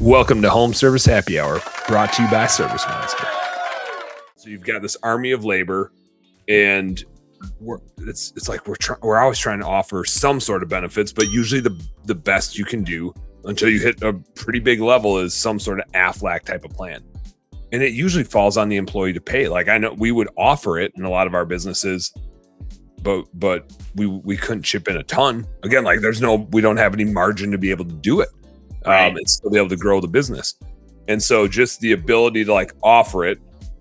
Welcome to Home Service Happy Hour, brought to you by Service Monster. So you've got this army of labor, and it's like we're always trying to offer some sort of benefits, but usually the best you can do until you hit a pretty big level is some sort of AFLAC type of plan. And it usually falls on the employee to pay. Like, I know we would offer it in a lot of our businesses, but we couldn't chip in a ton. Again, like we don't have any margin to be able to do it. Right. And still be able to grow the business. And so just the ability to like offer it,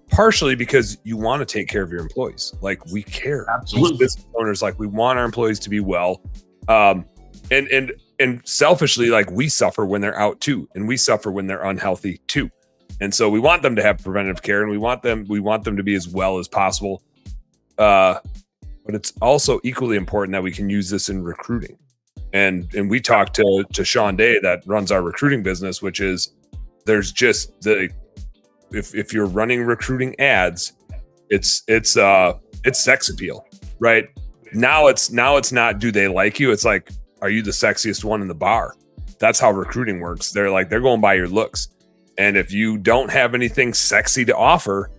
partially because you want to take care of your employees. Like, we care. Absolutely. As business owners, like, we want our employees to be well. And selfishly, like, we suffer when they're out too, and we suffer when they're unhealthy too. And so we want them to have preventative care, and we want them to be as well as possible. But it's also equally important that we can use this in recruiting. And we talked to Sean Day that runs our recruiting business, which is there's just if you're running recruiting ads, it's sex appeal, right? Now it's not, do they like you? It's like, are you the sexiest one in the bar? That's how recruiting works. They're going by your looks. And if you don't have anything sexy to offer,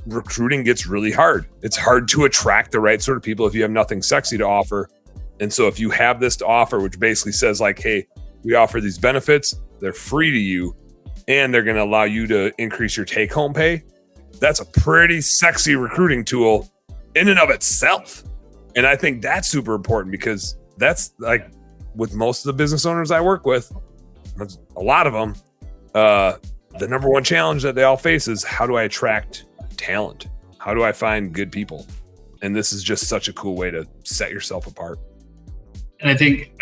recruiting gets really hard. It's hard to attract the right sort of people if you have nothing sexy to offer. And so if you have this to offer, which basically says like, hey, we offer these benefits, they're free to you, and they're going to allow you to increase your take home pay, that's a pretty sexy recruiting tool in and of itself. And I think that's super important, because that's like, with most of the business owners I work with, a lot of them, the number one challenge that they all face is, how do I attract talent? How do I find good people? And this is just such a cool way to set yourself apart. And I think,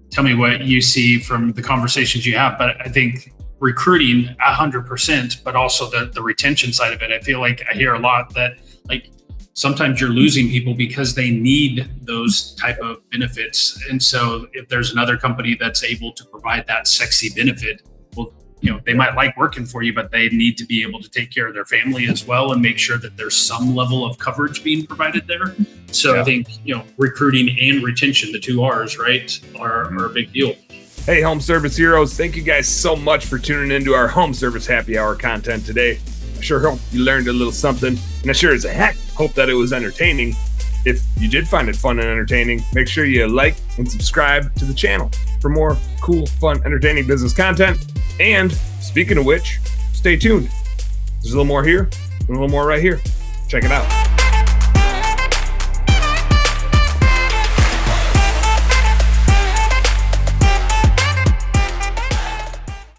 tell me what you see from the conversations you have, but I think recruiting 100%, but also the retention side of it. I feel like I hear a lot that, like, sometimes you're losing people because they need those type of benefits. And so if there's another company that's able to provide that sexy benefit, well, they might like working for you, but they need to be able to take care of their family as well and make sure that there's some level of coverage being provided there. So yeah. I think, recruiting and retention, the two R's, right, are a big deal. Hey, Home Service Heroes. Thank you guys so much for tuning into our Home Service Happy Hour content today. I sure hope you learned a little something, and I sure as heck hope that it was entertaining. If you did find it fun and entertaining, make sure you like and subscribe to the channel for more cool, fun, entertaining business content. And speaking of which, stay tuned. There's a little more here and a little more right here. Check it out.